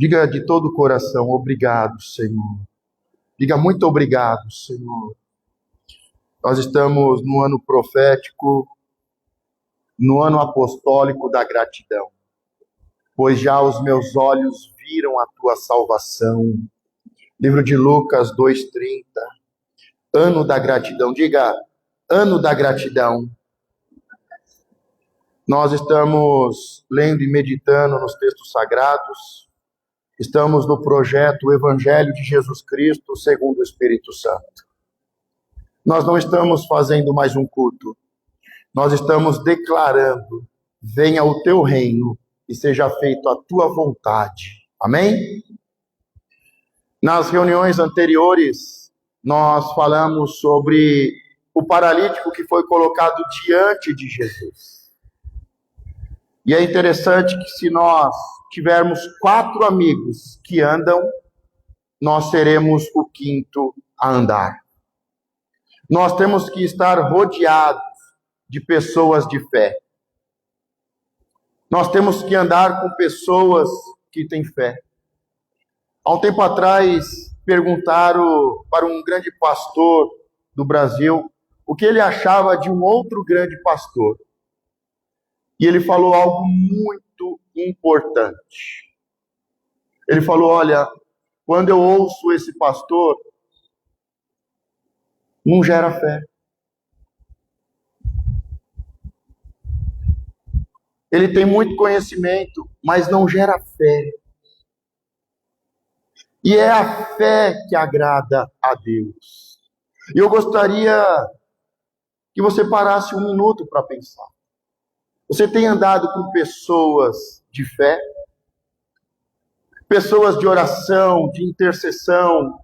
Diga de todo o coração, obrigado, Senhor. Diga muito obrigado, Senhor. Nós estamos no ano profético, no ano apostólico da gratidão. Pois já os meus olhos viram a tua salvação. Livro de Lucas 2:30. Ano da gratidão. Diga, ano da gratidão. Nós estamos lendo e meditando nos textos sagrados. Estamos no projeto O Evangelho de Jesus Cristo segundo o Espírito Santo. Nós não estamos fazendo mais um culto. Nós estamos declarando: venha o teu reino e seja feito a tua vontade. Amém? Nas reuniões anteriores, nós falamos sobre o paralítico que foi colocado diante de Jesus. E é interessante que se nós tivermos 4 amigos que andam, nós seremos o 5º a andar. Nós temos que estar rodeados de pessoas de fé. Nós temos que andar com pessoas que têm fé. Há um tempo atrás, perguntaram para um grande pastor do Brasil o que ele achava de um outro grande pastor. E ele falou algo muito importante. Ele falou: olha, quando eu ouço esse pastor, não gera fé. Ele tem muito conhecimento, mas não gera fé. E é a fé que agrada a Deus. E eu gostaria que você parasse um minuto para pensar. Você tem andado com pessoas de fé? Pessoas de oração, de intercessão,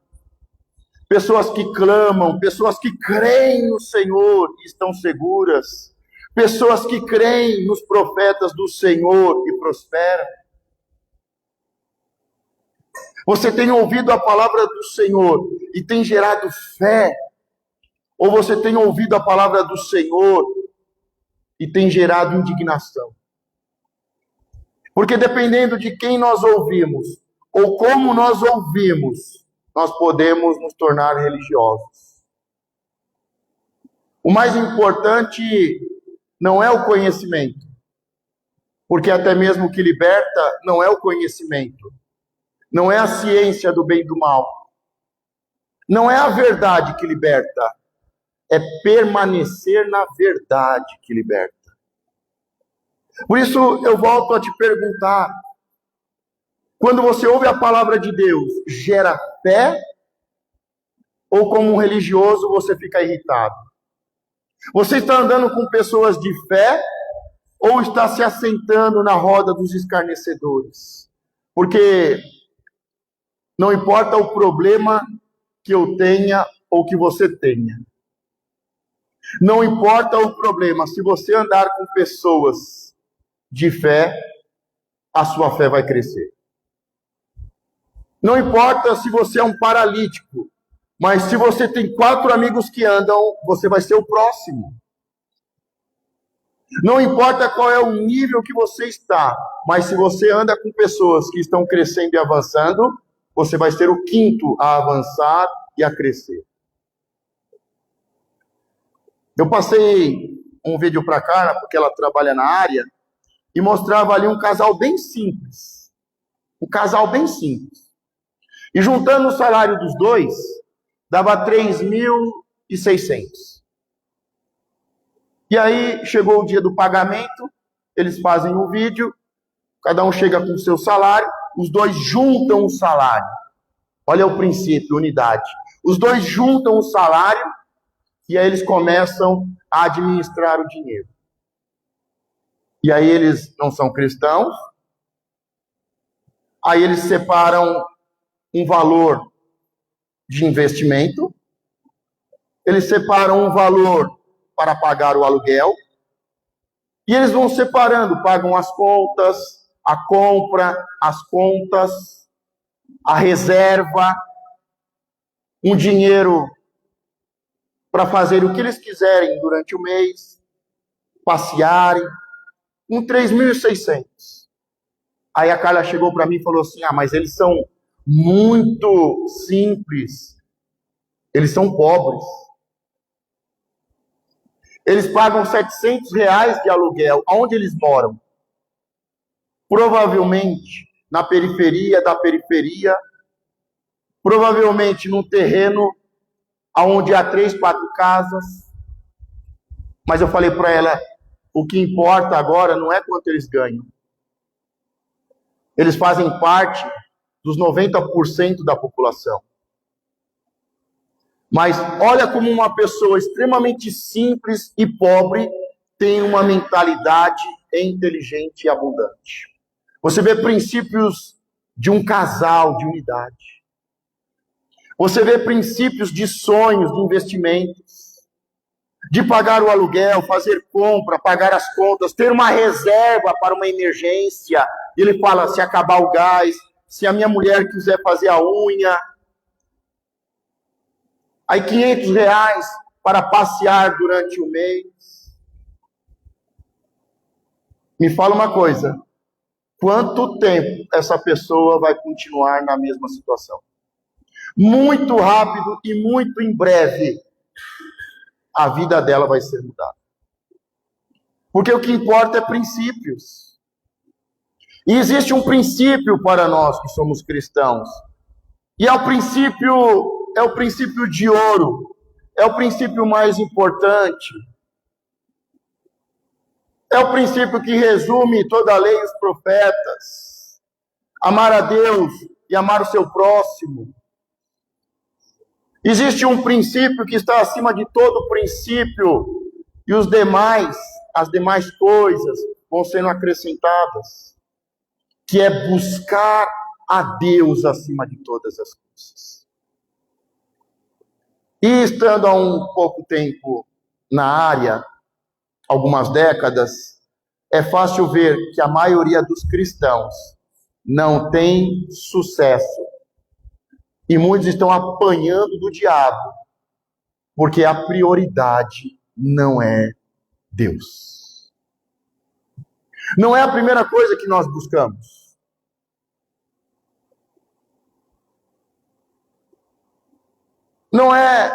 pessoas que clamam, pessoas que creem no Senhor e estão seguras, pessoas que creem nos profetas do Senhor e prosperam. Você tem ouvido a palavra do Senhor e tem gerado fé? Ou você tem ouvido a palavra do Senhor e tem gerado indignação? Porque dependendo de quem nós ouvimos, ou como nós ouvimos, nós podemos nos tornar religiosos. O mais importante não é o conhecimento, porque até mesmo o que liberta não é o conhecimento, não é a ciência do bem e do mal, não é a verdade que liberta, é permanecer na verdade que liberta. Por isso eu volto a te perguntar: quando você ouve a palavra de Deus, gera fé? Ou como um religioso você fica irritado? Você está andando com pessoas de fé? Ou está se assentando na roda dos escarnecedores? Porque não importa o problema que eu tenha ou que você tenha. Não importa o problema, se você andar com pessoas de fé, a sua fé vai crescer. Não importa se você é um paralítico, mas se você tem 4 amigos que andam, você vai ser o próximo. Não importa qual é o nível que você está, mas se você anda com pessoas que estão crescendo e avançando, você vai ser o 5º a avançar e a crescer. Eu passei um vídeo para a Carla, porque ela trabalha na área, e mostrava ali um casal bem simples. Um casal bem simples. E juntando o salário dos dois, dava 3.600. E aí chegou o dia do pagamento, eles fazem um vídeo, cada um chega com o seu salário, os dois juntam o salário. Olha o princípio, unidade. Os dois juntam o salário e aí eles começam a administrar o dinheiro. E aí eles não são cristãos, aí eles separam um valor de investimento, eles separam um valor para pagar o aluguel, e eles vão separando, pagam as contas, a compra, as contas, a reserva, um dinheiro para fazer o que eles quiserem durante o mês, passearem, com 3.600. Aí a Carla chegou para mim e falou assim: mas eles são muito simples, eles são pobres. Eles pagam R$ 700 de aluguel. Aonde eles moram? Provavelmente na periferia da periferia, provavelmente num terreno onde há 3, 4 casas. Mas eu falei para ela, o que importa agora não é quanto eles ganham. Eles fazem parte dos 90% da população. Mas olha como uma pessoa extremamente simples e pobre tem uma mentalidade inteligente e abundante. Você vê princípios de um casal, de unidade. Você vê princípios de sonhos, de investimentos, de pagar o aluguel, fazer compra, pagar as contas, ter uma reserva para uma emergência. Ele fala, se acabar o gás, se a minha mulher quiser fazer a unha. Aí R$ 500 para passear durante o mês. Me fala uma coisa, quanto tempo essa pessoa vai continuar na mesma situação? Muito rápido e muito em breve, a vida dela vai ser mudada. Porque o que importa é princípios. E existe um princípio para nós que somos cristãos. E é o princípio de ouro. É o princípio mais importante. É o princípio que resume toda a lei e os profetas. Amar a Deus e amar o seu próximo. Existe um princípio que está acima de todo princípio, e as demais coisas vão sendo acrescentadas, que é buscar a Deus acima de todas as coisas. E estando há um pouco tempo na área, algumas décadas, é fácil ver que a maioria dos cristãos não tem sucesso. E muitos estão apanhando do diabo, porque a prioridade não é Deus. Não é a primeira coisa que nós buscamos. Não é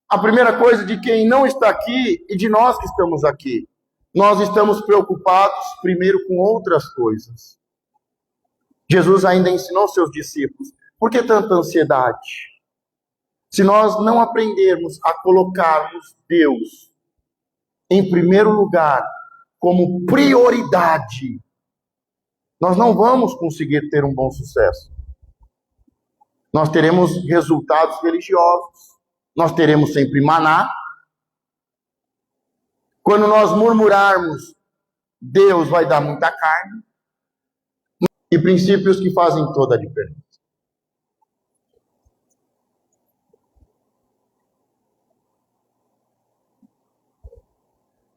a primeira coisa de quem não está aqui e de nós que estamos aqui. Nós estamos preocupados primeiro com outras coisas. Jesus ainda ensinou seus discípulos: por que tanta ansiedade? Se nós não aprendermos a colocarmos Deus em primeiro lugar, como prioridade, nós não vamos conseguir ter um bom sucesso. Nós teremos resultados religiosos. Nós teremos sempre maná. Quando nós murmurarmos, Deus vai dar muita carne. E princípios que fazem toda a diferença.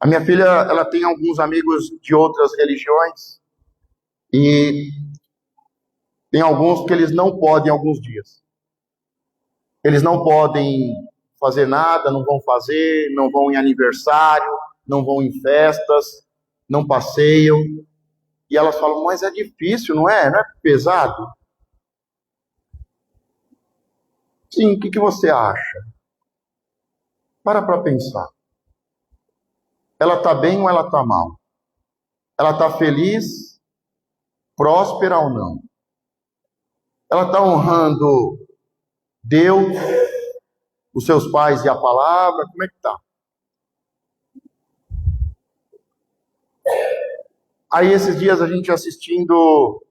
A minha filha, ela tem alguns amigos de outras religiões e tem alguns que eles não podem alguns dias. Eles não podem fazer nada, não vão fazer, não vão em aniversário, não vão em festas, não passeiam. E elas falam, mas é difícil, não é? Não é pesado? Sim, o que você acha? Para pensar. Ela está bem ou ela está mal? Ela está feliz, próspera ou não? Ela está honrando Deus, os seus pais e a palavra? Como é que está? Aí esses dias a gente assistindo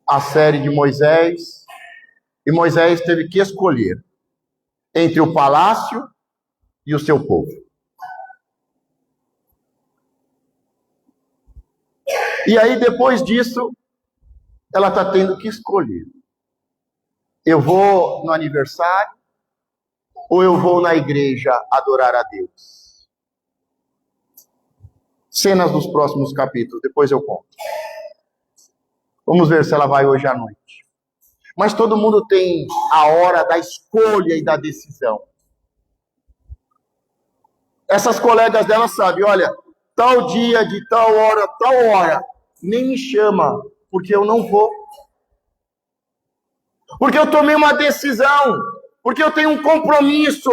a série de Moisés, e Moisés teve que escolher entre o palácio e o seu povo. E aí, depois disso, ela está tendo que escolher. Eu vou no aniversário ou eu vou na igreja adorar a Deus? Cenas dos próximos capítulos, depois eu conto. Vamos ver se ela vai hoje à noite. Mas todo mundo tem a hora da escolha e da decisão. Essas colegas dela sabem, olha, tal dia, de tal hora, nem me chama, porque eu não vou. Porque eu tomei uma decisão, porque eu tenho um compromisso,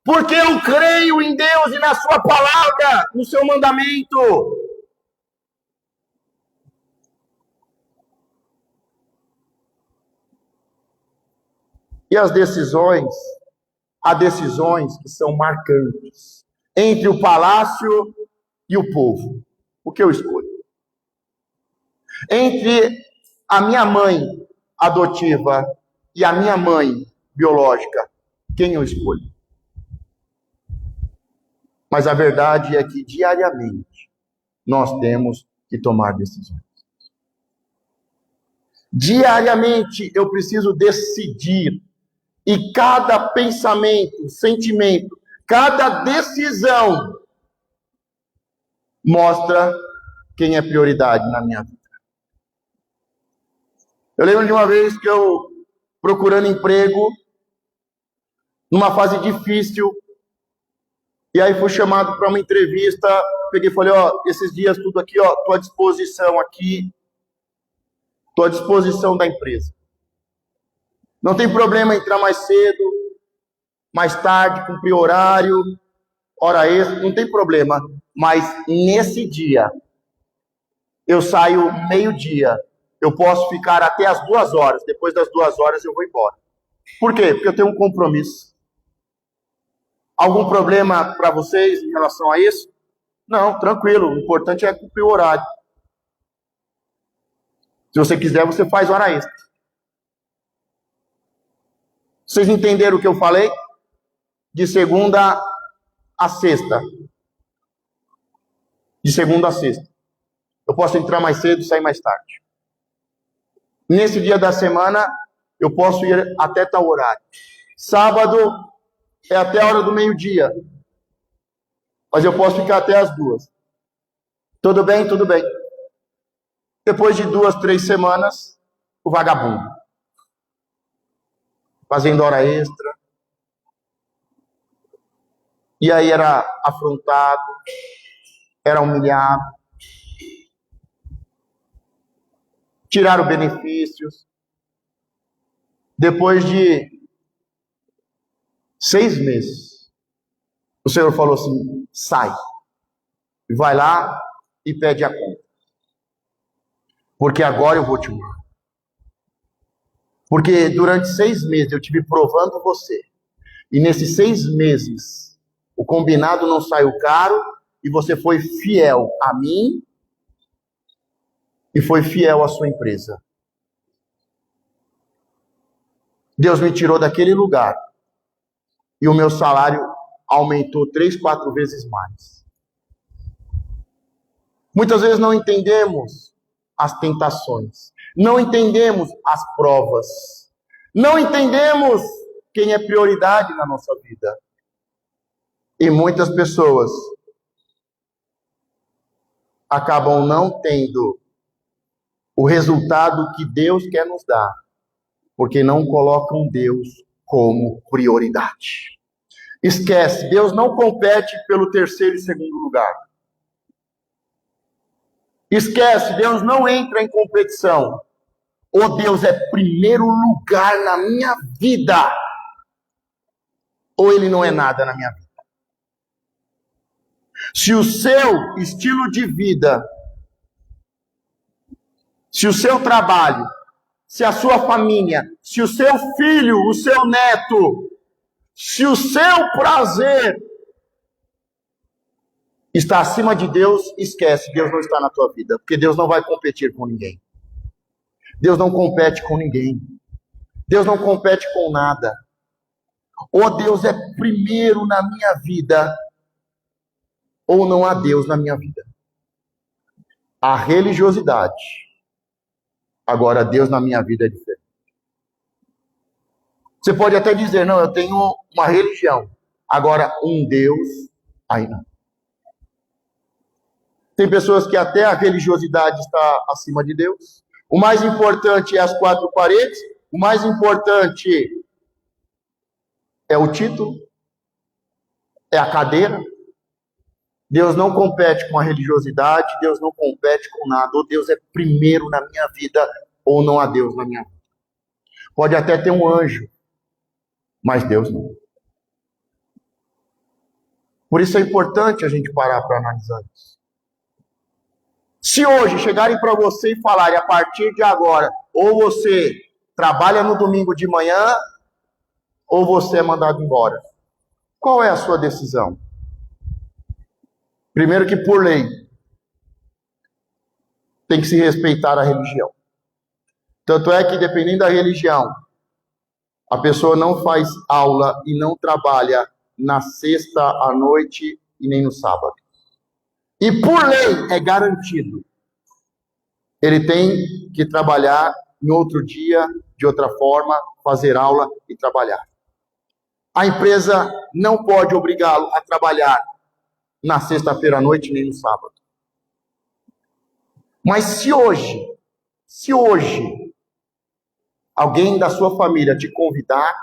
porque eu creio em Deus e na sua palavra, no seu mandamento. E há decisões que são marcantes entre o palácio e o povo. O que eu escolho? Entre a minha mãe adotiva e a minha mãe biológica, quem eu escolho? Mas a verdade é que diariamente nós temos que tomar decisões. Diariamente eu preciso decidir. E cada pensamento, sentimento, cada decisão mostra quem é prioridade na minha vida. Eu lembro de uma vez que eu, procurando emprego, numa fase difícil, e aí fui chamado para uma entrevista, peguei e falei, esses dias tudo aqui, estou à disposição aqui, estou à disposição da empresa. Não tem problema entrar mais cedo, mais tarde, cumprir horário, hora extra, não tem problema. Mas nesse dia, eu saio meio-dia, eu posso ficar até as 2 horas, depois das 2 horas eu vou embora. Por quê? Porque eu tenho um compromisso. Algum problema para vocês em relação a isso? Não, tranquilo, o importante é cumprir o horário. Se você quiser, você faz hora extra. Vocês entenderam o que eu falei? De segunda a sexta. De segunda a sexta. Eu posso entrar mais cedo e sair mais tarde. Nesse dia da semana, eu posso ir até tal horário. Sábado é até a hora do meio-dia. Mas eu posso ficar até as 2. Tudo bem? Tudo bem. Depois de 2, 3 semanas, o vagabundo. Fazendo hora extra. E aí era afrontado, era humilhado. Tiraram benefícios. Depois de 6 meses, o Senhor falou assim, sai. E vai lá e pede a conta. Porque agora eu vou te honrar. Porque durante 6 meses eu tive provando você. E nesses 6 meses, o combinado não saiu caro e você foi fiel a mim e foi fiel à sua empresa. Deus me tirou daquele lugar e o meu salário aumentou 3, 4 vezes mais. Muitas vezes não entendemos as tentações. Não entendemos as provas. Não entendemos quem é prioridade na nossa vida. E muitas pessoas acabam não tendo o resultado que Deus quer nos dar, porque não colocam Deus como prioridade. Esquece, Deus não compete pelo terceiro e segundo lugar. Esquece, Deus não entra em competição. Ou Deus é primeiro lugar na minha vida, ou Ele não é nada na minha vida. Se o seu estilo de vida, se o seu trabalho, se a sua família, se o seu filho, o seu neto, se o seu prazer está acima de Deus, esquece, Deus não está na tua vida, porque Deus não vai competir com ninguém. Deus não compete com ninguém. Deus não compete com nada. Ou Deus é primeiro na minha vida, ou não há Deus na minha vida. A religiosidade. Agora, Deus na minha vida é diferente. Você pode até dizer, não, eu tenho uma religião. Agora, um Deus, aí não. Tem pessoas que até a religiosidade está acima de Deus. O mais importante é as 4 paredes. O mais importante é o título. É a cadeira. Deus não compete com a religiosidade, Deus não compete com nada. Ou Deus é primeiro na minha vida, ou não há Deus na minha vida. Pode até ter um anjo, mas Deus não. Por isso é importante a gente parar para analisar isso. Se hoje chegarem para você e falarem, a partir de agora, ou você trabalha no domingo de manhã, ou você é mandado embora. Qual é a sua decisão? Primeiro que por lei, tem que se respeitar a religião. Tanto é que, dependendo da religião, a pessoa não faz aula e não trabalha na sexta à noite e nem no sábado. E por lei é garantido. Ele tem que trabalhar em outro dia, de outra forma, fazer aula e trabalhar. A empresa não pode obrigá-lo a trabalhar na sexta-feira à noite nem no sábado. Mas se hoje, alguém da sua família te convidar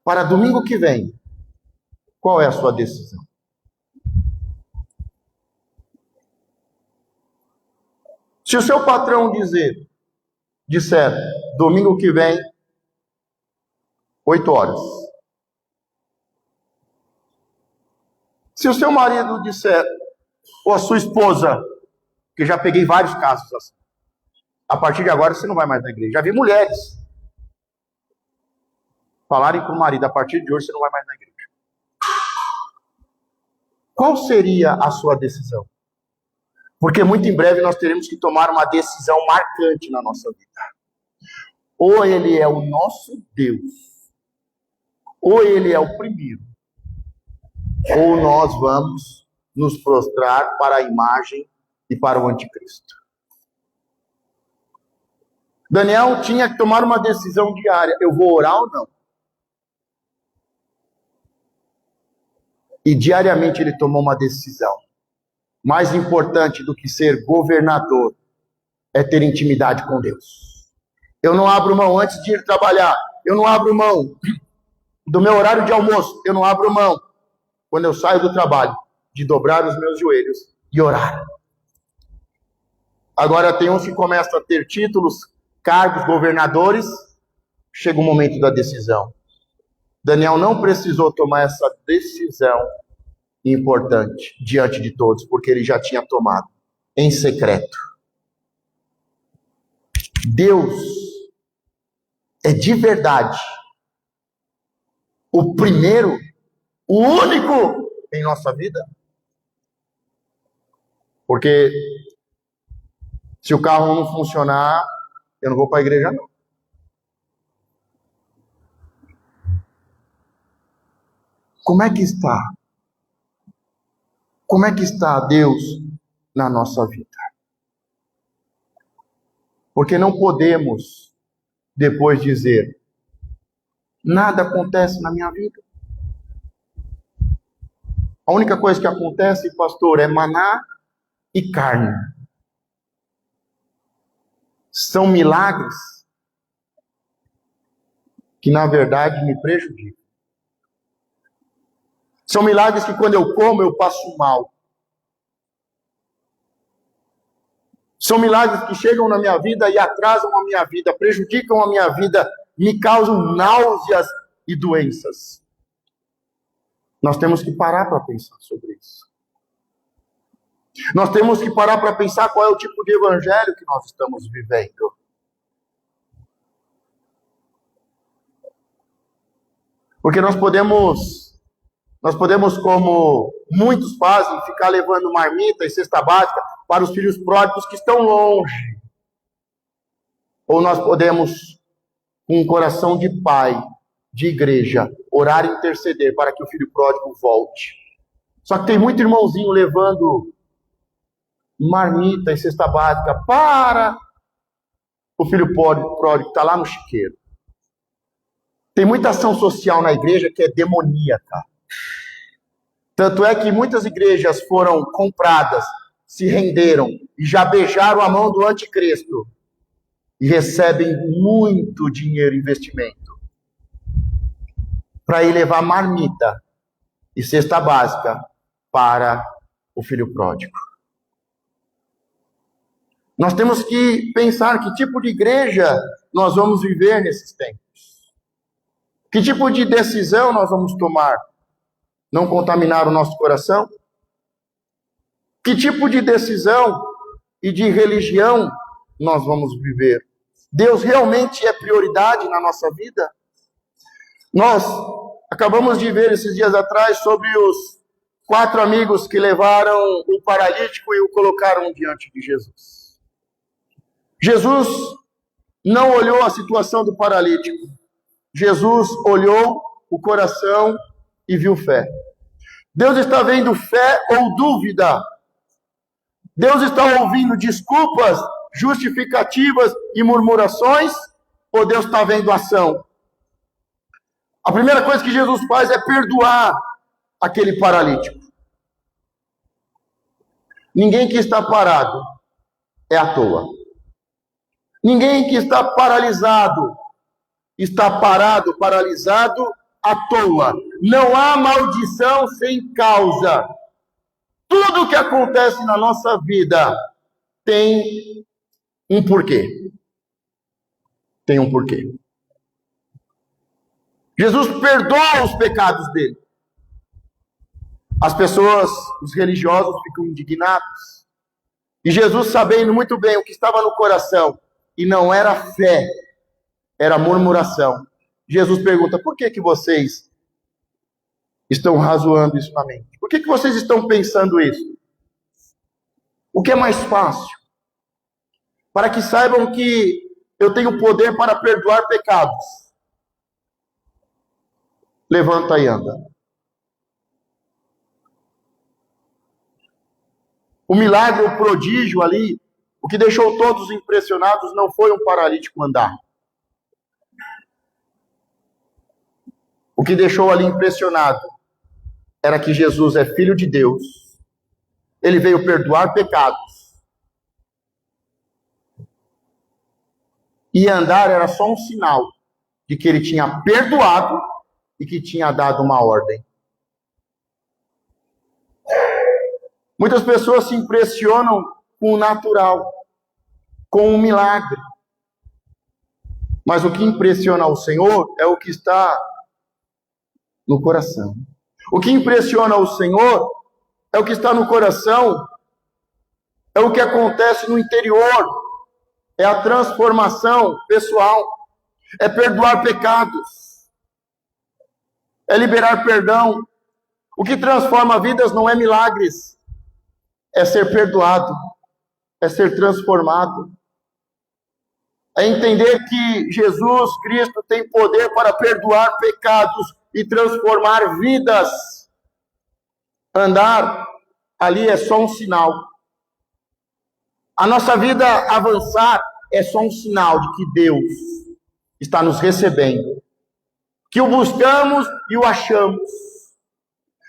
para domingo que vem, qual é a sua decisão? Se o seu patrão disser, domingo que vem, 8 horas. Se o seu marido disser, ou a sua esposa, que já peguei vários casos assim, a partir de agora você não vai mais na igreja. Já vi mulheres falarem para o marido, a partir de hoje você não vai mais na igreja. Qual seria a sua decisão? Porque muito em breve nós teremos que tomar uma decisão marcante na nossa vida. Ou ele é o nosso Deus, ou ele é o primeiro, ou nós vamos nos prostrar para a imagem e para o anticristo. Daniel tinha que tomar uma decisão diária. Eu vou orar ou não? E diariamente ele tomou uma decisão. Mais importante do que ser governador é ter intimidade com Deus. Eu não abro mão antes de ir trabalhar. Eu não abro mão do meu horário de almoço. Eu não abro mão, quando eu saio do trabalho, de dobrar os meus joelhos e orar. Agora tem uns que começam a ter títulos, cargos, governadores. Chega o momento da decisão. Daniel não precisou tomar essa decisão importante diante de todos, porque ele já tinha tomado em secreto. Deus é de verdade o primeiro, o único em nossa vida. Porque se o carro não funcionar, eu não vou para a igreja não. Como é que está? Como é que está Deus na nossa vida? Porque não podemos depois dizer, nada acontece na minha vida. A única coisa que acontece, pastor, é maná e carne. São milagres que, na verdade, me prejudicam. São milagres que, quando eu como, eu passo mal. São milagres que chegam na minha vida e atrasam a minha vida, prejudicam a minha vida, me causam náuseas e doenças. Nós temos que parar para pensar sobre isso. Nós temos que parar para pensar qual é o tipo de evangelho que nós estamos vivendo. Porque nós podemos, como muitos fazem, ficar levando marmita e cesta básica para os filhos pródigos que estão longe. Ou nós podemos, com um coração de pai, de igreja, orar e interceder para que o filho pródigo volte. Só que tem muito irmãozinho levando marmita e cesta básica para o filho pródigo que está lá no chiqueiro. Tem muita ação social na igreja que é demoníaca. Tanto é que muitas igrejas foram compradas, se renderam e já beijaram a mão do anticristo e recebem muito dinheiro em investimento para ir levar marmita e cesta básica para o filho pródigo. Nós temos que pensar que tipo de igreja nós vamos viver nesses tempos. Que tipo de decisão nós vamos tomar? Não contaminar o nosso coração? Que tipo de decisão e de religião nós vamos viver? Deus realmente é prioridade na nossa vida? Nós acabamos de ver esses dias atrás sobre os 4 amigos que levaram o paralítico e o colocaram diante de Jesus. Jesus não olhou a situação do paralítico. Jesus olhou o coração e viu fé. Deus está vendo fé ou dúvida? Deus está ouvindo desculpas, justificativas e murmurações? Ou Deus está vendo ação? A primeira coisa que Jesus faz é perdoar aquele paralítico. Ninguém que está parado é à toa. Ninguém que está paralisado está parado, paralisado à toa. Não há maldição sem causa. Tudo que acontece na nossa vida tem um porquê. Tem um porquê. Jesus perdoa os pecados dele. As pessoas, os religiosos ficam indignados. E Jesus, sabendo muito bem o que estava no coração, e não era fé, era murmuração. Jesus pergunta, por que vocês estão razoando isso na mente? Por que vocês estão pensando isso? O que é mais fácil? Para que saibam que eu tenho poder para perdoar pecados. Levanta e anda. O milagre, o prodígio ali, o que deixou todos impressionados não foi um paralítico andar. O que deixou ali impressionado era que Jesus é filho de Deus. Ele veio perdoar pecados. E andar era só um sinal de que ele tinha perdoado e que tinha dado uma ordem. Muitas pessoas se impressionam com o natural, com o milagre. Mas o que impressiona o Senhor é o que está no coração. O que impressiona o Senhor é o que está no coração, é o que acontece no interior, é a transformação pessoal, é perdoar pecados, é liberar perdão. O que transforma vidas não é milagres, é ser perdoado, é ser transformado. É entender que Jesus Cristo tem poder para perdoar pecados e transformar vidas. Andar ali é só um sinal. A nossa vida avançar é só um sinal de que Deus está nos recebendo, que o buscamos e o achamos,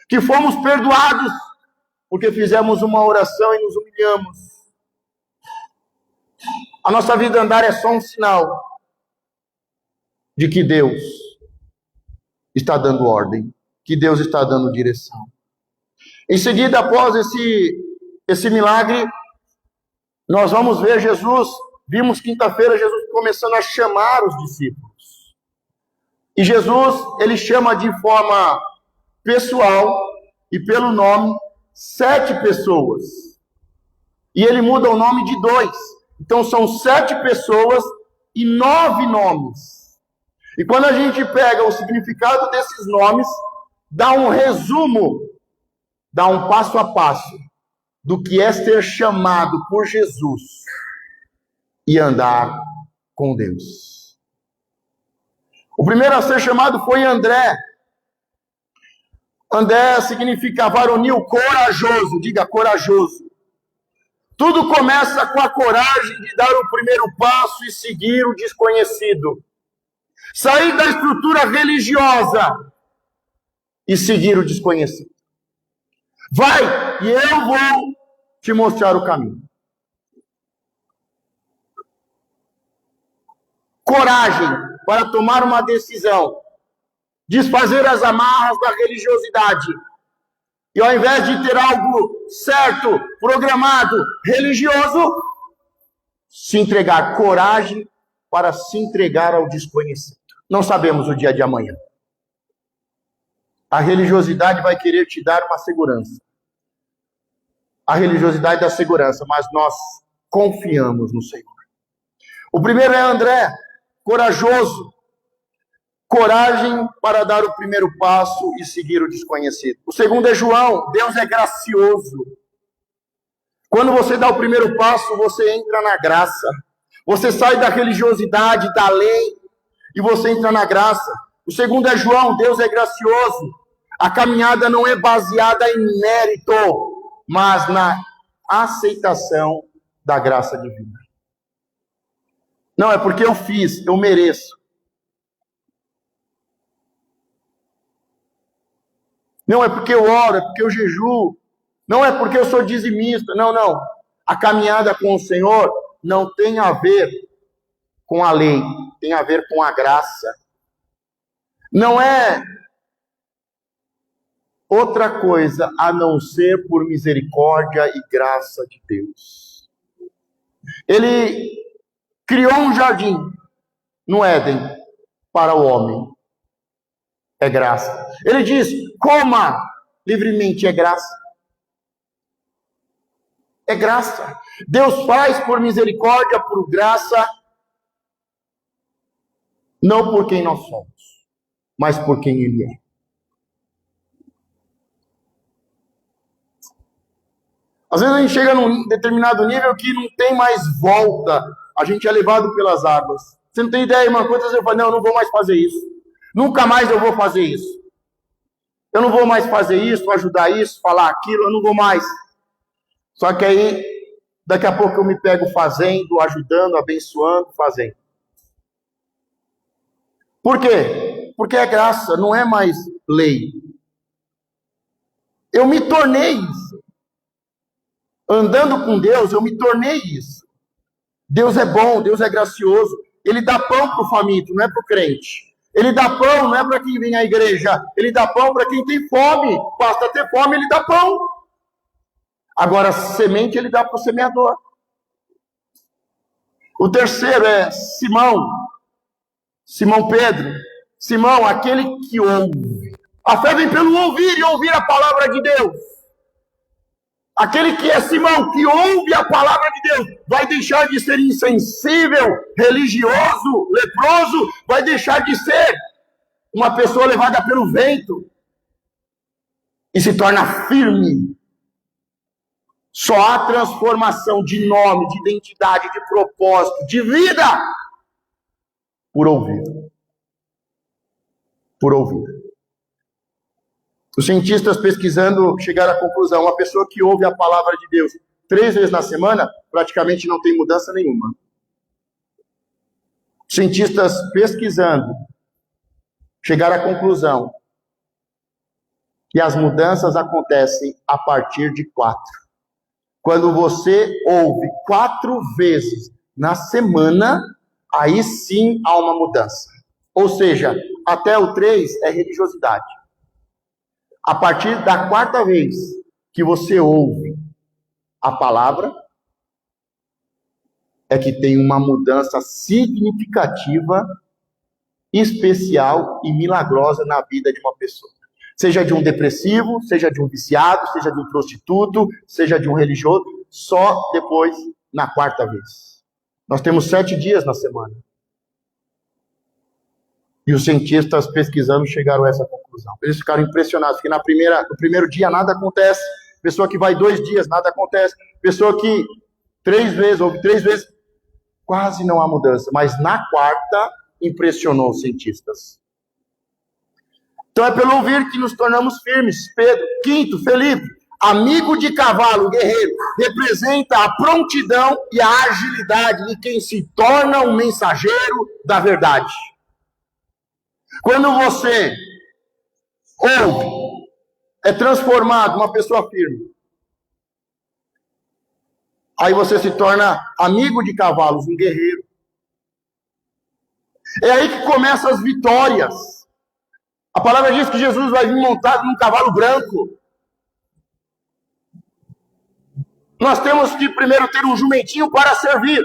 que fomos perdoados porque fizemos uma oração e nos humilhamos. A nossa vida andar é só um sinal de que Deus está dando ordem, que Deus está dando direção. Em seguida, após esse milagre, nós vamos ver Jesus, vimos quinta-feira Jesus começando a chamar os discípulos. E Jesus, ele chama de forma pessoal e pelo nome 7 pessoas. E ele muda o nome de 2. Então são 7 pessoas e 9 nomes. E quando a gente pega o significado desses nomes, dá um resumo, dá um passo a passo do que é ser chamado por Jesus e andar com Deus. O primeiro a ser chamado foi André. André significa varonil corajoso, diga corajoso. Tudo começa com a coragem de dar o primeiro passo e seguir o desconhecido. Sair da estrutura religiosa e seguir o desconhecido. Vai, e eu vou te mostrar o caminho. Coragem para tomar uma decisão. Desfazer as amarras da religiosidade. E ao invés de ter algo certo, programado, religioso, se entregar, coragem para se entregar ao desconhecido. Não sabemos o dia de amanhã. A religiosidade vai querer te dar uma segurança. A religiosidade da segurança, mas nós confiamos no Senhor. O primeiro é André, corajoso. Coragem para dar o primeiro passo e seguir o desconhecido. O segundo é João, Deus é gracioso. Quando você dá o primeiro passo, você entra na graça. Você sai da religiosidade, da lei, e você entra na graça. O segundo é João, Deus é gracioso. A caminhada não é baseada em mérito, mas na aceitação da graça divina. Não é porque eu fiz, eu mereço. Não é porque eu oro, é porque eu jejuo. Não é porque eu sou dizimista. Não, não. A caminhada com o Senhor não tem a ver com a lei, tem a ver com a graça. Não é outra coisa a não ser por misericórdia e graça de Deus. Ele criou um jardim no Éden para o homem. É graça. Ele diz, coma livremente, é graça. É graça. Deus faz por misericórdia, por graça, não por quem nós somos, mas por quem Ele é. Às vezes a gente chega num determinado nível que não tem mais volta. A gente é levado pelas águas. Você não tem ideia, irmã? Quantas vezes eu falo, não, eu não vou mais fazer isso. Nunca mais eu vou fazer isso. Eu não vou mais fazer isso, ajudar isso, falar aquilo, eu não vou mais. Só que aí, daqui a pouco eu me pego fazendo, ajudando, abençoando, fazendo. Por quê? Porque é graça, não é mais lei. Eu me tornei isso. Andando com Deus, eu me tornei isso. Deus é bom, Deus é gracioso. Ele dá pão para o faminto, não é para o crente. Ele dá pão, não é para quem vem à igreja. Ele dá pão para quem tem fome. Basta ter fome, ele dá pão. Agora, semente ele dá para o semeador. O terceiro é Simão. Simão Pedro. Simão, aquele que ouve. A fé vem pelo ouvir e ouvir a palavra de Deus. Aquele que é Simão, que ouve a palavra de Deus, vai deixar de ser insensível, religioso, leproso, vai deixar de ser uma pessoa levada pelo vento e se torna firme. Só há transformação de nome, de identidade, de propósito, de vida, por ouvir. Por ouvir. Os cientistas pesquisando chegaram à conclusão, uma pessoa que ouve a palavra de Deus 3 vezes na semana, praticamente não tem mudança nenhuma. Os cientistas pesquisando chegaram à conclusão que as mudanças acontecem a partir de 4. Quando você ouve 4 vezes na semana, aí sim há uma mudança. Ou seja, até o 3 é religiosidade. A partir da 4ª vez que você ouve a palavra, é que tem uma mudança significativa, especial e milagrosa na vida de uma pessoa. Seja de um depressivo, seja de um viciado, seja de um prostituto, seja de um religioso, só depois na 4ª vez. Nós temos 7 dias na semana. E os cientistas pesquisando chegaram a essa conclusão. Eles ficaram impressionados, porque no primeiro dia nada acontece. Pessoa que vai 2 dias, nada acontece. Pessoa que 3 vezes, ouve 3 vezes, quase não há mudança. Mas na 4ª, impressionou os cientistas. Então é pelo ouvir que nos tornamos firmes. Pedro. 5º, Felipe. Amigo de cavalo, guerreiro. Representa a prontidão e a agilidade de quem se torna um mensageiro da verdade. Quando você ouve, é transformado uma pessoa firme. Aí você se torna amigo de cavalos, um guerreiro. É aí que começam as vitórias. A palavra diz que Jesus vai vir montado num cavalo branco. Nós temos que primeiro ter um jumentinho para servir.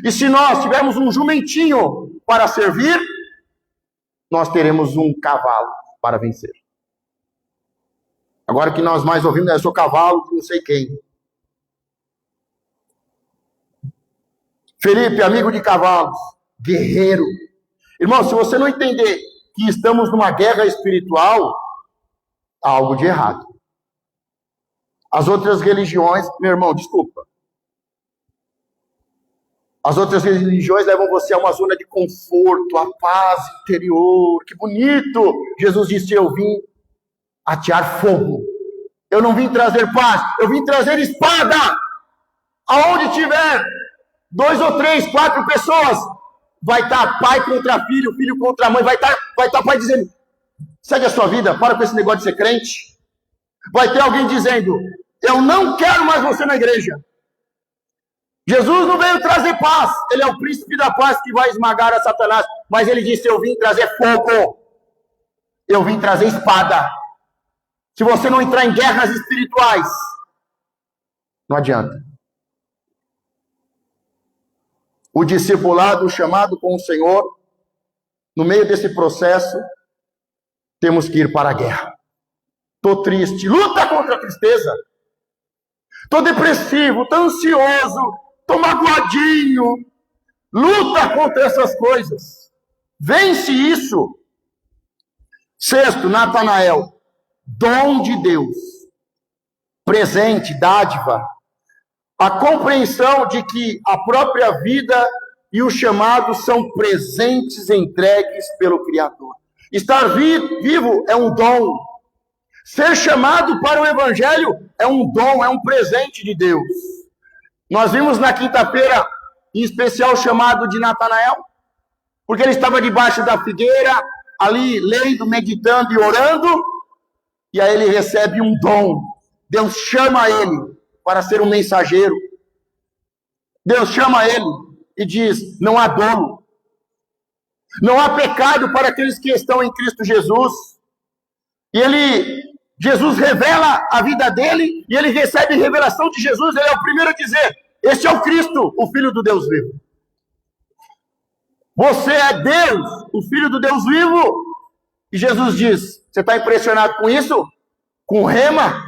E se nós tivermos um jumentinho para servir, nós teremos um cavalo para vencer. Agora que nós mais ouvimos, eu sou cavalo de não sei quem. Felipe, amigo de cavalos, guerreiro. Irmão, se você não entender que estamos numa guerra espiritual, há algo de errado. As outras religiões, meu irmão, desculpa. As outras religiões levam você a uma zona de conforto, a paz interior. Que bonito! Jesus disse, eu vim atear fogo. Eu não vim trazer paz, eu vim trazer espada. Aonde tiver 2 ou 3, 4 pessoas, vai estar pai contra filho, filho contra mãe, vai estar pai dizendo, segue a sua vida, para com esse negócio de ser crente. Vai ter alguém dizendo, eu não quero mais você na igreja. Jesus não veio trazer paz, ele é o príncipe da paz que vai esmagar a Satanás, mas ele disse, eu vim trazer fogo, eu vim trazer espada. Se você não entrar em guerras espirituais, não adianta. O discipulado, o chamado com o Senhor, no meio desse processo, temos que ir para a guerra. Estou triste, luta contra a tristeza. Estou depressivo, estou ansioso, estou magoadinho. Luta contra essas coisas. Vence isso. 6, Natanael, dom de Deus, presente, dádiva. A compreensão de que a própria vida e o chamado são presentes entregues pelo Criador. Estar vivo é um dom. Ser chamado para o Evangelho é um dom, é um presente de Deus. Nós vimos na quinta-feira, em especial, o chamado de Natanael, porque ele estava debaixo da figueira, ali lendo, meditando e orando, e aí ele recebe um dom. Deus chama ele para ser um mensageiro. Deus chama ele e diz, não há dolo. Não há pecado para aqueles que estão em Cristo Jesus. E Jesus revela a vida dele, e ele recebe revelação de Jesus, ele é o primeiro a dizer, este é o Cristo, o Filho do Deus vivo. Você é Deus, o Filho do Deus vivo. E Jesus diz, você está impressionado com isso? Com rema?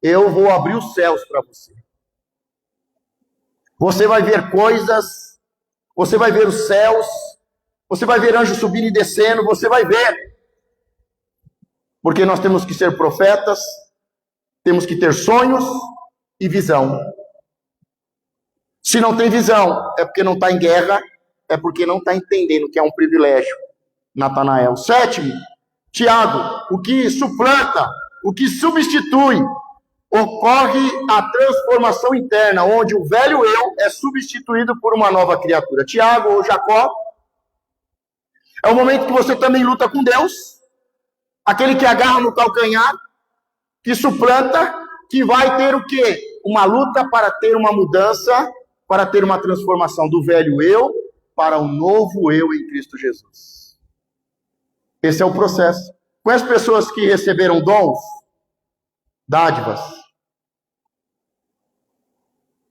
Eu vou abrir os céus para você. Você vai ver coisas, você vai ver os céus, você vai ver anjos subindo e descendo, você vai ver. Porque nós temos que ser profetas, temos que ter sonhos e visão. Se não tem visão, é porque não está em guerra, é porque não está entendendo que é um privilégio. Natanael. 7, Tiago, o que suplanta, o que substitui, ocorre a transformação interna, onde o velho eu é substituído por uma nova criatura. Tiago ou Jacó, é o momento que você também luta com Deus, aquele que agarra no calcanhar, que suplanta, que vai ter o quê? Uma luta para ter uma mudança, para ter uma transformação do velho eu para o novo eu em Cristo Jesus. Esse é o processo. Com as pessoas que receberam dons, dádivas,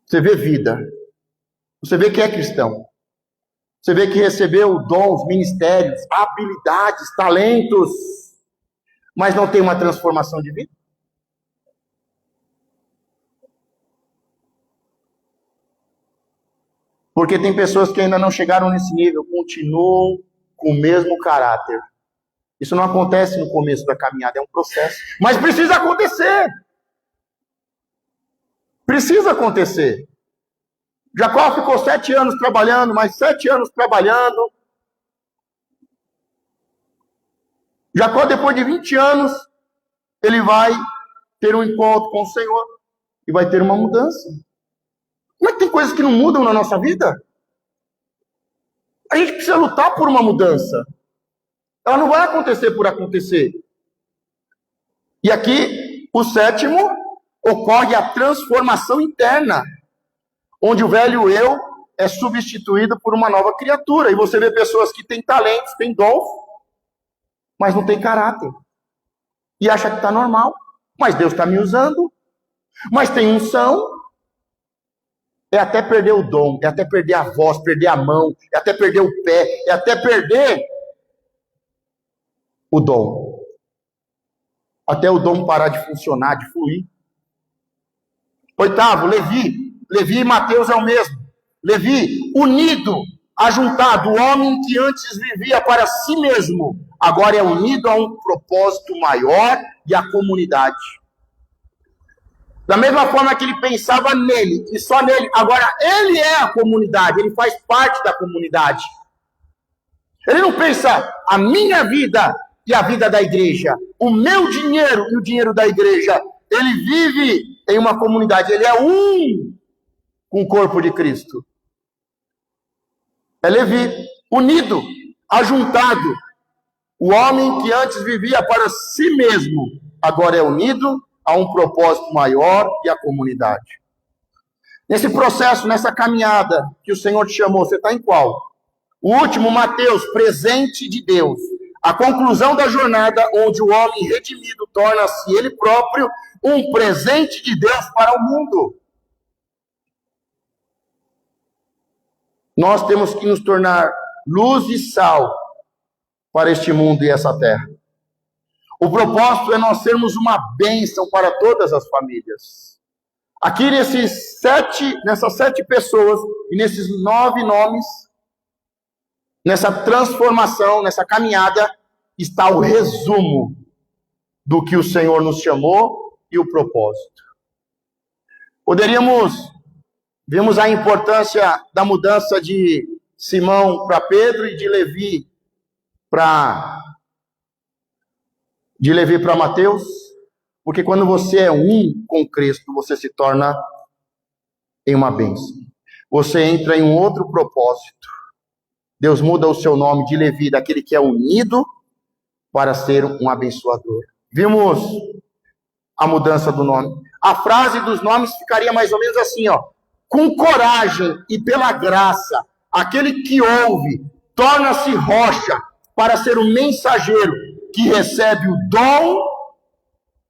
você vê vida, você vê que é cristão, você vê que recebeu dons, ministérios, habilidades, talentos, mas não tem uma transformação de vida. Porque tem pessoas que ainda não chegaram nesse nível, continuam com o mesmo caráter. Isso não acontece no começo da caminhada, é um processo. Mas precisa acontecer. Precisa acontecer. Jacó ficou 7 anos trabalhando, mais 7 anos trabalhando. Jacó, depois de 20 anos, ele vai ter um encontro com o Senhor e vai ter uma mudança. Mas tem coisas que não mudam na nossa vida. A gente precisa lutar por uma mudança. Ela não vai acontecer por acontecer. E aqui, o 7º, ocorre a transformação interna, onde o velho eu é substituído por uma nova criatura. E você vê pessoas que têm talentos, têm dons, mas não têm caráter. E acha que está normal. Mas Deus está me usando. Mas tem unção, é até perder o dom, é até perder a voz, perder a mão, é até perder o pé, é até perder o dom. Até o dom parar de funcionar, de fluir. Oitavo, Levi. Levi e Mateus é o mesmo. Levi, unido, ajuntado, o homem que antes vivia para si mesmo, agora é unido a um propósito maior e à comunidade. Da mesma forma que ele pensava nele, e só nele, agora ele é a comunidade, ele faz parte da comunidade. Ele não pensa a minha vida e a vida da igreja, o meu dinheiro e o dinheiro da igreja. Ele vive em uma comunidade, ele é um com o corpo de Cristo. É Levi, unido, ajuntado. O homem que antes vivia para si mesmo, agora é unido a um propósito maior e a comunidade. Nesse processo, nessa caminhada que o Senhor te chamou, você está em qual? O último, Mateus, presente de Deus. A conclusão da jornada onde o homem redimido torna-se ele próprio um presente de Deus para o mundo. Nós temos que nos tornar luz e sal para este mundo e essa terra. O propósito é nós sermos uma bênção para todas as famílias. Aqui nessas 7 pessoas e nesses 9 nomes, nessa transformação, nessa caminhada, está o resumo do que o Senhor nos chamou e o propósito. Vimos a importância da mudança de Simão para Pedro e de Levi para Mateus, porque quando você é um com Cristo, você se torna em uma bênção. Você entra em um outro propósito. Deus muda o seu nome de Levi, daquele que é unido, para ser um abençoador. Vimos a mudança do nome. A frase dos nomes ficaria mais ou menos assim, ó. Com coragem e pela graça, aquele que ouve, torna-se rocha para ser o mensageiro que recebe o dom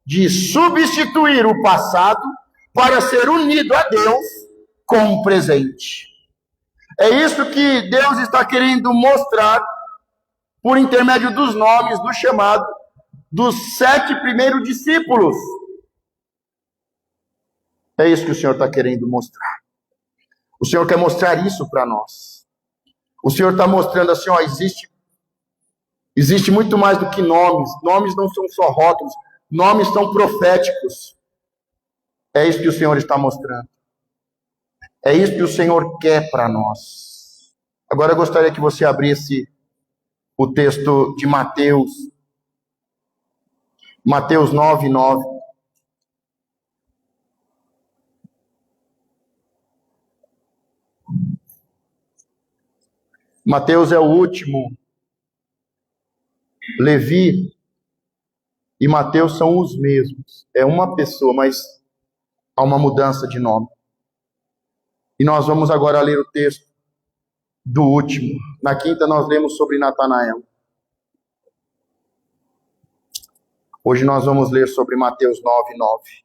de substituir o passado para ser unido a Deus com o presente. É isso que Deus está querendo mostrar por intermédio dos nomes, do chamado, dos 7 primeiros discípulos. É isso que o Senhor está querendo mostrar. O Senhor quer mostrar isso para nós. O Senhor está mostrando assim, ó, existe muito mais do que nomes. Nomes não são só rótulos. Nomes são proféticos. É isso que o Senhor está mostrando. É isso que o Senhor quer para nós. Agora eu gostaria que você abrisse o texto de Mateus. Mateus 9:9. Mateus é o último. Levi e Mateus são os mesmos. É uma pessoa, mas há uma mudança de nome. E nós vamos agora ler o texto do último. Na quinta nós lemos sobre Natanael. Hoje nós vamos ler sobre Mateus 9:9.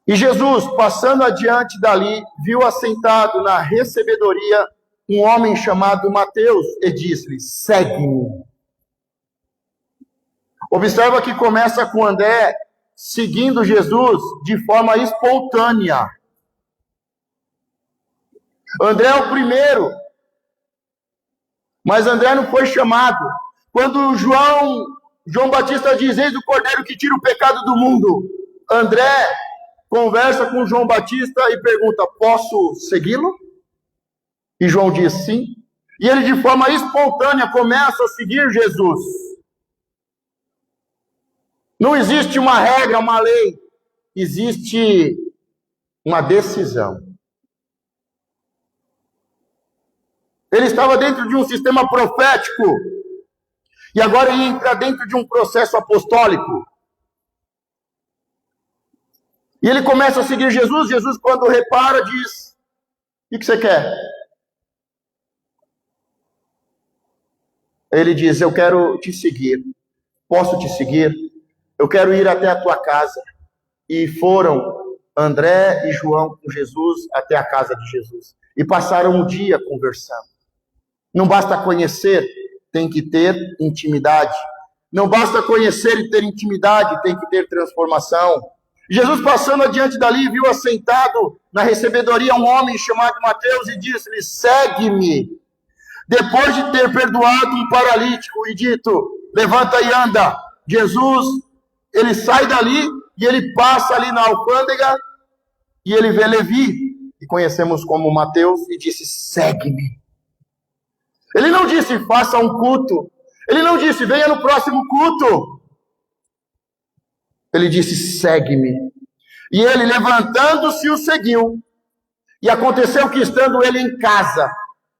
E Jesus, passando adiante dali, viu assentado na recebedoria um homem chamado Mateus e disse-lhe: segue-me. Observa que começa com André seguindo Jesus de forma espontânea. André é o primeiro, mas André não foi chamado. Quando João Batista diz: eis o Cordeiro que tira o pecado do mundo, André conversa com João Batista e pergunta: posso segui-lo? E João diz sim. E ele de forma espontânea começa a seguir Jesus. Não existe uma regra, uma lei. Existe uma decisão. Ele estava dentro de um sistema profético. E agora ele entra dentro de um processo apostólico. E ele começa a seguir Jesus. Jesus, quando repara, diz: o que você quer? Ele diz: eu quero te seguir. Posso te seguir? eu quero ir até a tua casa. E foram André e João com Jesus até a casa de Jesus. E passaram um dia conversando. Não basta conhecer, tem que ter intimidade. Não basta conhecer e ter intimidade, tem que ter transformação. Jesus, passando adiante dali, viu assentado na recebedoria um homem chamado Mateus e disse-lhe: segue-me. Depois de ter perdoado um paralítico e dito: levanta e anda, Jesus, ele sai dali e ele passa ali na alfândega e ele vê Levi, que conhecemos como Mateus, e disse: segue-me. Ele não disse: faça um culto. Ele não disse: venha no próximo culto. Ele disse: segue-me. E ele, levantando-se, o seguiu. E aconteceu que, estando ele em casa,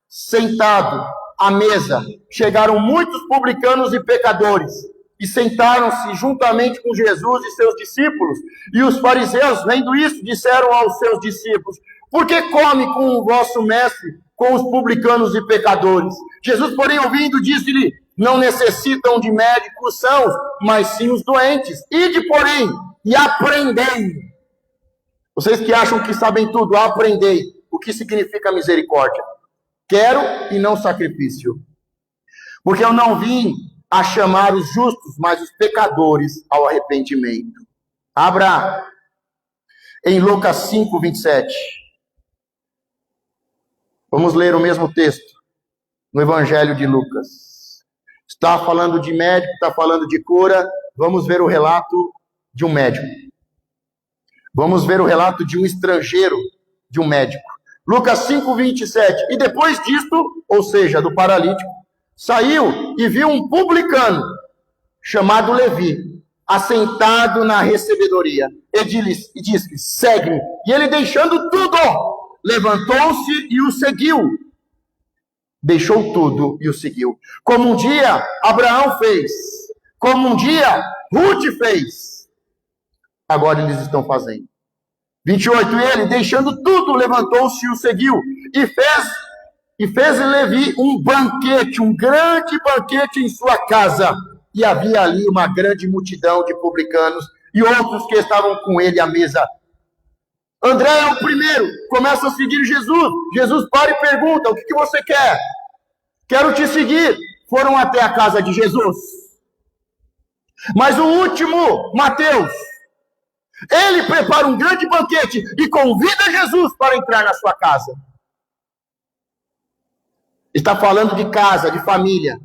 sentado à mesa, chegaram muitos publicanos e pecadores, e sentaram-se juntamente com Jesus e seus discípulos. E os fariseus, vendo isso, disseram aos seus discípulos: por que come com o vosso mestre com os publicanos e pecadores? Jesus, porém, ouvindo, disse-lhe: não necessitam de médicos sãos, mas sim os doentes. Ide, porém, e aprendei. Vocês que acham que sabem tudo, aprendei o que significa misericórdia. Quero e não sacrifício. Porque eu não vim a chamar os justos, mas os pecadores ao arrependimento. Abra em Lucas 5, 27. Vamos ler o mesmo texto no Evangelho de Lucas. Está falando de médico, está falando de cura. Vamos ver o relato de um médico. Vamos ver o relato de um estrangeiro, de um médico. Lucas 5, 27. E depois disto, ou seja, do paralítico, saiu e viu um publicano, chamado Levi, assentado na recebedoria. E disse: segue-me. E ele, deixando tudo, levantou-se e o seguiu. Deixou tudo e o seguiu. Como um dia Abraão fez, como um dia Ruth fez, agora eles estão fazendo. 28, ele, deixando tudo, levantou-se e o seguiu. E fez Levi um banquete, um grande banquete em sua casa. E havia ali uma grande multidão de publicanos e outros que estavam com ele à mesa. André é o primeiro, começa a seguir Jesus. Jesus para e pergunta: o que você quer? Quero te seguir. Foram até a casa de Jesus. Mas o último, Mateus, ele prepara um grande banquete e convida Jesus para entrar na sua casa. Está falando de casa, de família.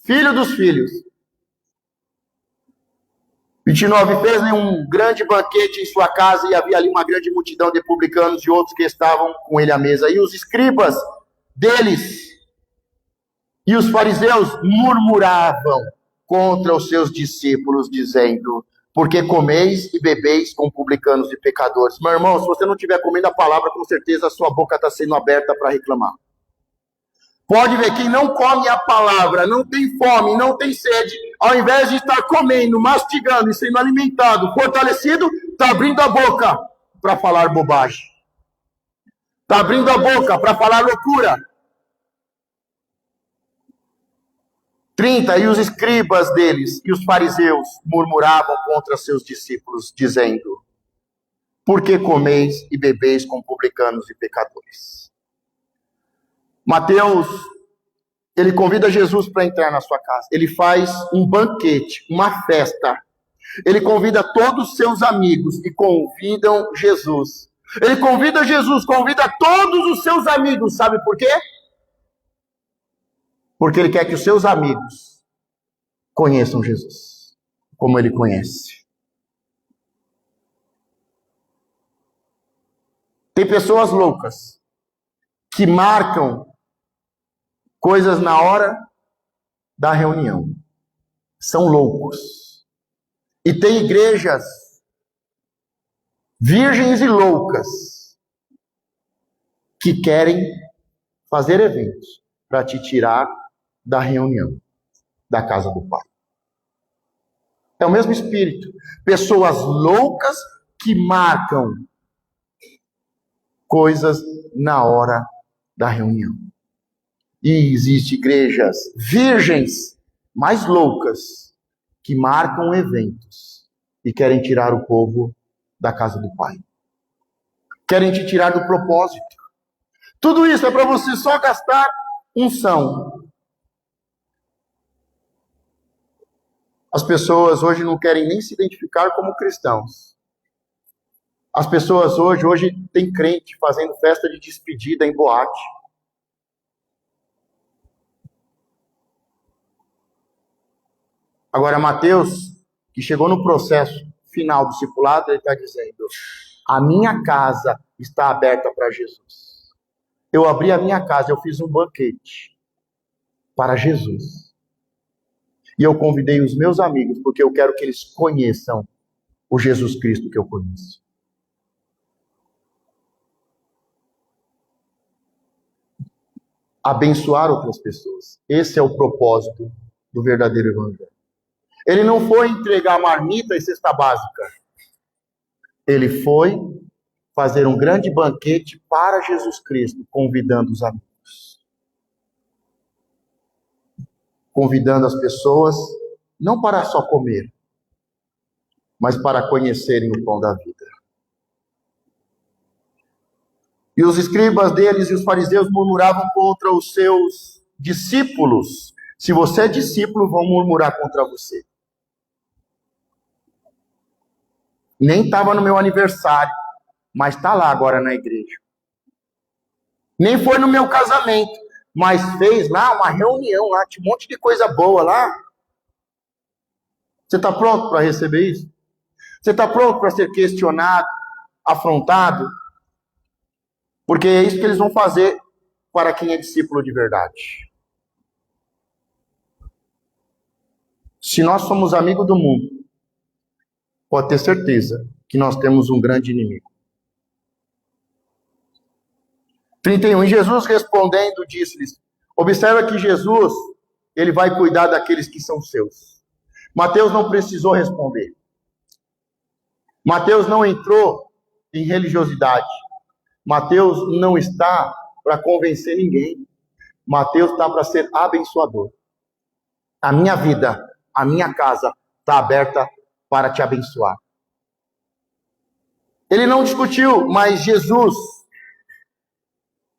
Filho dos filhos. 29, fez-lhe um grande banquete em sua casa, e havia ali uma grande multidão de publicanos e outros que estavam com ele à mesa. E os escribas deles e os fariseus murmuravam contra os seus discípulos, dizendo: por que comeis e bebeis com publicanos e pecadores? Meu irmão, se você não estiver comendo a palavra, com certeza a sua boca está sendo aberta para reclamar. Pode ver, quem não come a palavra, não tem fome, não tem sede, ao invés de estar comendo, mastigando e sendo alimentado, fortalecido, está abrindo a boca para falar bobagem. Está abrindo a boca para falar loucura. 30, e os escribas deles e os fariseus murmuravam contra seus discípulos, dizendo: por que comeis e bebeis com publicanos e pecadores? Mateus, ele convida Jesus para entrar na sua casa. Ele faz um banquete, uma festa. Ele convida todos os seus amigos e convidam Jesus. Ele convida Jesus, convida todos os seus amigos. Sabe por quê? Porque ele quer que os seus amigos conheçam Jesus, como ele conhece. Tem pessoas loucas que marcam coisas na hora da reunião. São loucos. E tem igrejas virgens e loucas que querem fazer eventos para te tirar da reunião, da casa do Pai. É o mesmo espírito. Pessoas loucas que marcam coisas na hora da reunião. E existem igrejas virgens, mais loucas, que marcam eventos e querem tirar o povo da casa do Pai. Querem te tirar do propósito. Tudo isso é para você só gastar unção. As pessoas hoje não querem nem se identificar como cristãos. As pessoas hoje tem crente fazendo festa de despedida em boate. Agora, Mateus, que chegou no processo final do discipulado, ele está dizendo: a minha casa está aberta para Jesus. Eu abri a minha casa, eu fiz um banquete para Jesus. E eu convidei os meus amigos, porque eu quero que eles conheçam o Jesus Cristo que eu conheço. Abençoar outras pessoas. Esse é o propósito do verdadeiro evangelho. Ele não foi entregar marmita e cesta básica. Ele foi fazer um grande banquete para Jesus Cristo, convidando os amigos. Convidando as pessoas, não para só comer, mas para conhecerem o pão da vida. E os escribas deles e os fariseus murmuravam contra os seus discípulos. Se você é discípulo, vão murmurar contra você. Nem estava no meu aniversário, mas está lá agora na igreja. Nem foi no meu casamento, mas fez lá uma reunião, lá tinha um monte de coisa boa lá. Você está pronto para receber isso? Você está pronto para ser questionado, afrontado? Porque é isso que eles vão fazer para quem é discípulo de verdade. Se nós somos amigos do mundo, pode ter certeza que nós temos um grande inimigo. 31. E Jesus respondendo disse-lhes: observa que Jesus, ele vai cuidar daqueles que são seus. Mateus não precisou responder. Mateus não entrou em religiosidade. Mateus não está para convencer ninguém. Mateus está para ser abençoador. A minha vida, a minha casa está aberta para te abençoar. Ele não discutiu, mas Jesus,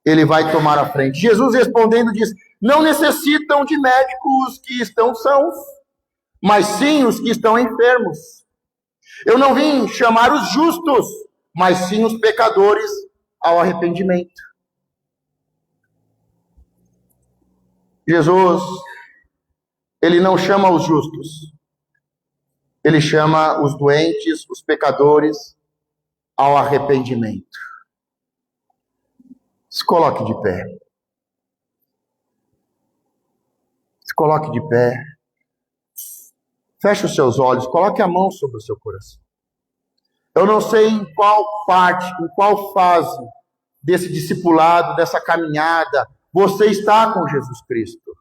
ele vai tomar a frente. Jesus respondendo diz: não necessitam de médicos os que estão sãos, mas sim os que estão enfermos. Eu não vim chamar os justos, mas sim os pecadores ao arrependimento. Jesus, ele não chama os justos, ele chama os doentes, os pecadores ao arrependimento. Se coloque de pé. Se coloque de pé. Feche os seus olhos, coloque a mão sobre o seu coração. Eu não sei em qual parte, em qual fase desse discipulado, dessa caminhada, você está com Jesus Cristo.